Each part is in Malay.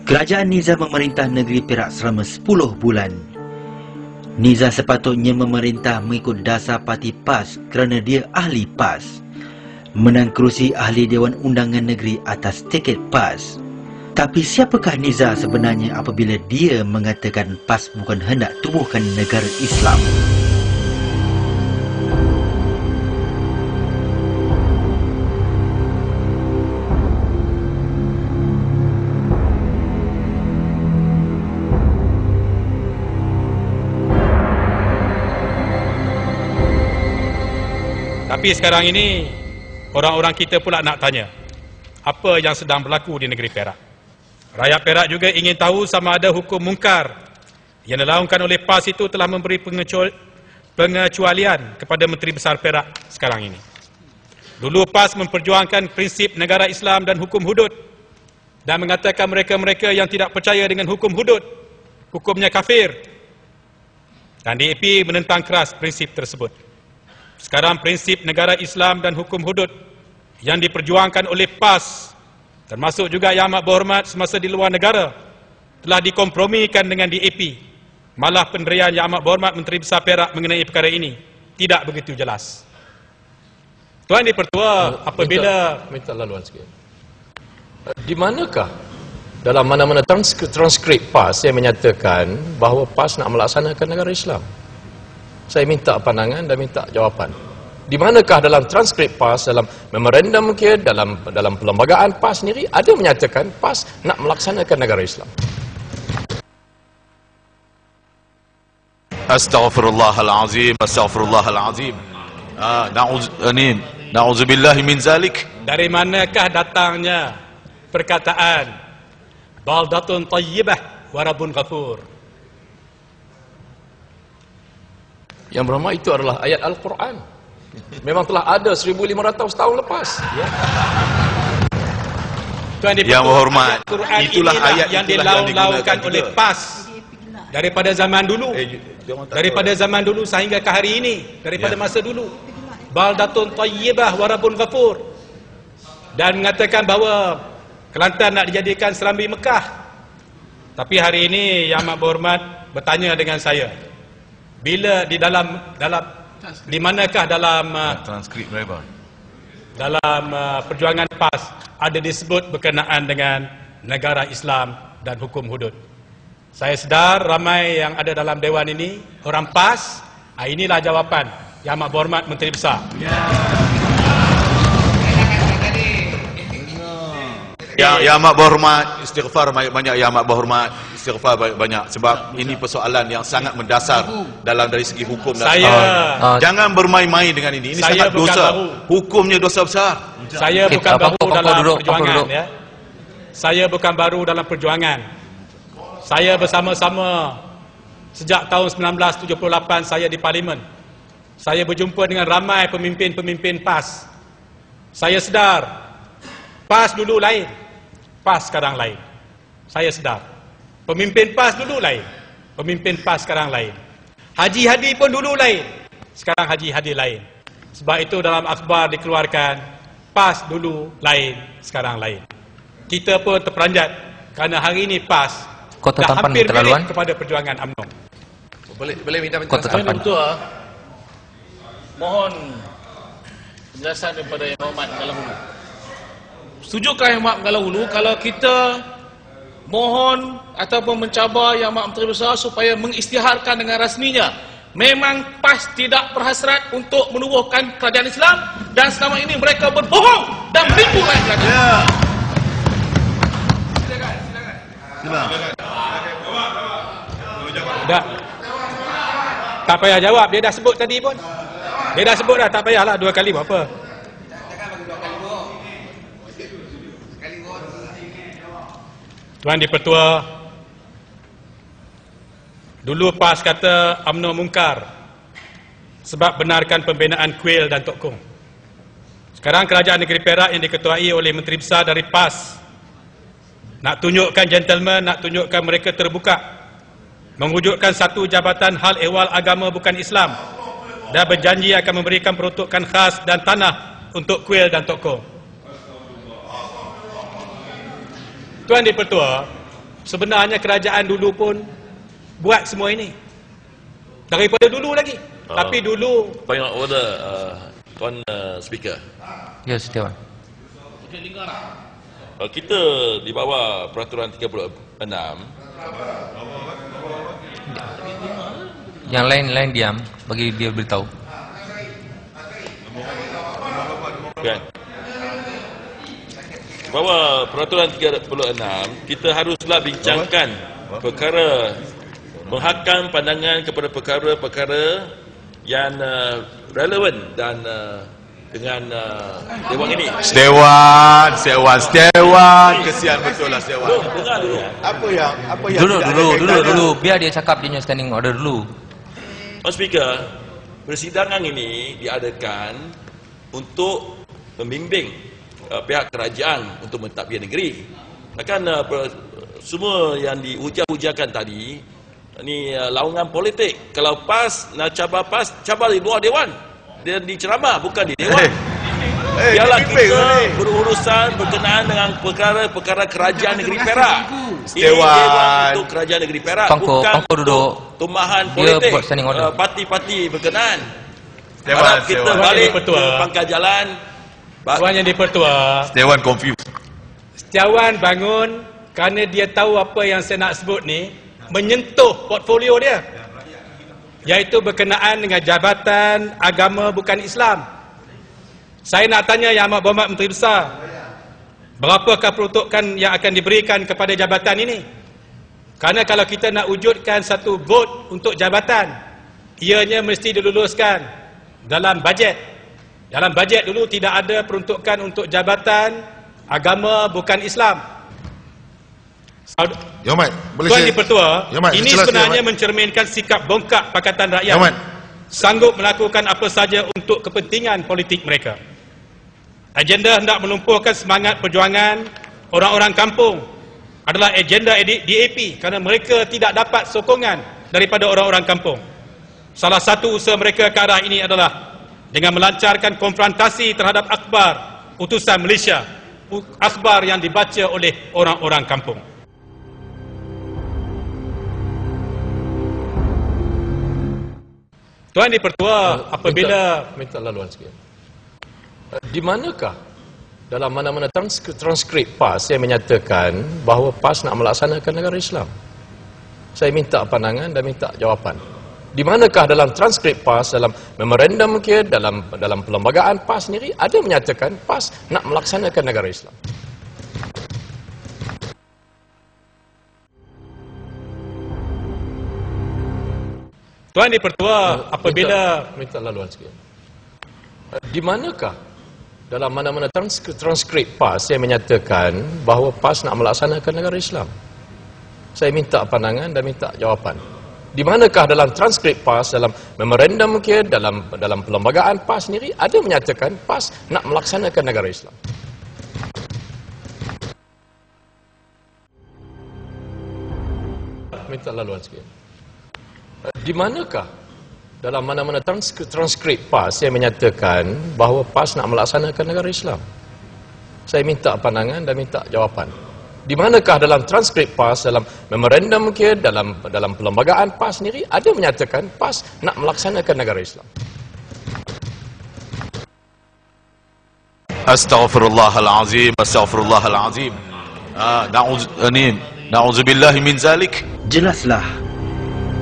Kerajaan Nizam memerintah negeri Perak selama 10 bulan. Nizam sepatutnya memerintah mengikut dasar parti PAS kerana dia ahli PAS. Menang kerusi ahli Dewan Undangan Negeri atas tiket PAS. Tapi siapakah Nizam sebenarnya apabila dia mengatakan PAS bukan hendak tubuhkan negara Islam? Tapi sekarang ini, orang-orang kita pula nak tanya, apa yang sedang berlaku di negeri Perak? Rakyat Perak juga ingin tahu sama ada hukum mungkar yang dilakukan oleh PAS itu telah memberi pengecualian kepada Menteri Besar Perak sekarang ini. Dulu PAS memperjuangkan prinsip negara Islam dan hukum hudud dan mengatakan mereka-mereka yang tidak percaya dengan hukum hudud, hukumnya kafir. Dan DAP menentang keras prinsip tersebut. Sekarang prinsip negara Islam dan hukum hudud yang diperjuangkan oleh PAS, termasuk juga Yang Amat Berhormat semasa di luar negara, telah dikompromikan dengan DAP. Malah pendirian Yang Amat Berhormat Menteri Besar Perak mengenai perkara ini tidak begitu jelas. Tuan Dipertua, apabila... Minta laluan sikit. Di manakah dalam mana-mana transkrip PAS yang menyatakan bahawa PAS nak melaksanakan negara Islam? Saya minta pandangan dan minta jawapan. Di manakah dalam transkrip PAS, dalam memorandum mungkin, dalam perlembagaan PAS sendiri, ada menyatakan PAS nak melaksanakan negara Islam? Astaghfirullahalazim, astaghfirullahalazim. Na'udzubillahi min zalik. Dari manakah datangnya perkataan baldatun tayyibah wa rabbun ghafur? Yang berhormat, itu adalah ayat Al-Quran. Memang telah ada 1,500 tahun lepas. Ya. Yang berhormat, itulah ayat yang dilaung-laungkan oleh PAS daripada zaman dulu. Daripada zaman dulu sehingga ke hari ini, daripada masa dulu. Baldatun tayyibah wa rabbun ghafur. Dan mengatakan bahawa Kelantan nak dijadikan Serambi Mekah. Tapi hari ini Yang Amat Berhormat bertanya dengan saya, bila di di manakah dalam transkrip mereka, dalam perjuangan PAS ada disebut berkenaan dengan negara Islam dan hukum hudud? Saya sedar ramai yang ada dalam dewan ini orang PAS. Inilah jawapan Yang Amat Berhormat Menteri Besar. Yang Amat Berhormat, istighfar banyak-banyak. Yang Amat Berhormat, istighfar banyak-banyak. Sebab ini persoalan yang sangat mendasar dalam dari segi hukum. Jangan bermain-main dengan ini. Ini sangat dosa. Hukumnya dosa besar. Saya bukan baru dalam perjuangan. Ya. Saya bukan baru dalam perjuangan. Saya bersama-sama sejak tahun 1978 saya di Parlimen. Saya berjumpa dengan ramai pemimpin-pemimpin PAS. Saya sedar PAS dulu lain, PAS sekarang lain. Saya sedar pemimpin PAS dulu lain, pemimpin PAS sekarang lain. Haji Hadi pun dulu lain, sekarang Haji Hadi lain. Sebab itu dalam akhbar dikeluarkan, PAS dulu lain, sekarang lain. Kita pun terperanjat kerana hari ini PAS dah hampir milik kepada perjuangan UMNO. Boleh minta Tuan, mohon penjelasan daripada Yang Amat Mengalah Hulu. Setujukah Yang Amat Mengalah Hulu kalau kita mohon ataupun mencabar Yang Amat Menteri Besar supaya mengisytiharkan dengan rasminya memang PAS tidak berhasrat untuk menubuhkan kerajaan Islam dan selama ini mereka berbohong dan menipu rakyat kerajaan? Silakan. Tak payah jawab, dia dah sebut tadi pun. Dia dah sebut dah, tak payahlah 2 kali buat apa. Tuan Dipertua, dulu PAS kata UMNO mungkar sebab benarkan pembinaan kuil dan Tok Kong. Sekarang kerajaan negeri Perak yang diketuai oleh Menteri Besar dari PAS nak tunjukkan gentleman, nak tunjukkan mereka terbuka, mewujudkan satu jabatan hal ehwal agama bukan Islam dan berjanji akan memberikan peruntukan khas dan tanah untuk kuil dan Tok Kong. Tuan Dipertua, Sebenarnya kerajaan dulu pun buat semua ini. Daripada dulu lagi. Tapi dulu Point of order, Tuan Speaker. Ya, Setiawan. Kita di bawah peraturan 36. Yang lain diam, bagi dia beritahu. Kan? Bawah peraturan 36, kita haruslah bincangkan perkara menghakam pandangan kepada perkara-perkara yang relevan dan dengan dewan ini. Setiawan, kesian betul lah Setiawan. Apa yang Dulu, biar dia cakap, dia standing order dulu. Tuan Speaker, persidangan ini diadakan untuk membimbing pihak kerajaan untuk mentadbir negeri. Akan semua yang dihujah-hujahkan tadi ni laungan politik. Kalau PAS nak cabar PAS, cabar di luar dewan. Dia diceramah, bukan di dewan. Biarlah kita berurusan berkenaan dengan perkara-perkara kerajaan negeri Perak. Ini dewan untuk kerajaan negeri Perak, bukan untuk tumahan politik parti-parti berkenaan. Harap kita balik ke pangkal jalan. Tuan Yang di-Pertua, Setiawan confused. Setiawan bangun kerana dia tahu apa yang saya nak sebut ni menyentuh portfolio dia, iaitu berkenaan dengan jabatan agama bukan Islam. Saya nak tanya Yang Amat Berhormat Menteri Besar, berapakah peruntukan yang akan diberikan kepada jabatan ini? Kerana kalau kita nak wujudkan satu vote untuk jabatan, ianya mesti diluluskan dalam bajet. Dalam bajet dulu tidak ada peruntukan untuk jabatan agama bukan Islam. Tuan di-Pertua, ini sebenarnya mencerminkan sikap bongkak Pakatan Rakyat sanggup melakukan apa saja untuk kepentingan politik mereka. Agenda hendak melumpuhkan semangat perjuangan orang-orang kampung adalah agenda DAP kerana mereka tidak dapat sokongan daripada orang-orang kampung. Salah satu usaha mereka ke arah ini adalah dengan melancarkan konfrontasi terhadap akhbar utusan Malaysia, akhbar yang dibaca oleh orang-orang kampung. Tuan di-Pertua, apabila minta laluan sikit. Di manakah dalam mana-mana transkrip PAS yang menyatakan bahawa PAS nak melaksanakan negara Islam? Saya minta pandangan dan minta jawapan. Di manakah dalam transkrip PAS, dalam memorandum mungkin, dalam perlembagaan PAS sendiri ada menyatakan PAS nak melaksanakan negara Islam? Tuan di-Pertua, apabila minta laluan sikit. Di manakah dalam mana-mana transkrip PAS yang menyatakan bahawa PAS nak melaksanakan negara Islam? Saya minta pandangan dan minta jawapan. Di manakah dalam transkrip PAS, dalam memorandum mungkin, dalam perlembagaan PAS sendiri ada menyatakan PAS nak melaksanakan negara Islam? Minta laluan sikit. Di manakah dalam mana-mana transkrip PAS yang menyatakan bahawa PAS nak melaksanakan negara Islam? Saya minta pandangan dan minta jawapan. Di manakah dalam transkrip PAS, dalam memorandum mungkin, dalam perlembagaan PAS sendiri ada menyatakan PAS nak melaksanakan negara Islam? Astaghfirullahalazim. Na'udzubillahi min zalik. Jelaslah,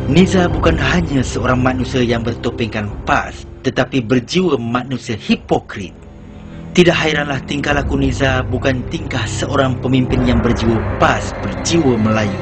Niza bukan hanya seorang manusia yang bertopengkan PAS, tetapi berjiwa manusia hipokrit. Tidak hairanlah tingkah laku Niza bukan tingkah seorang pemimpin yang berjiwa PAS, berjiwa Melayu.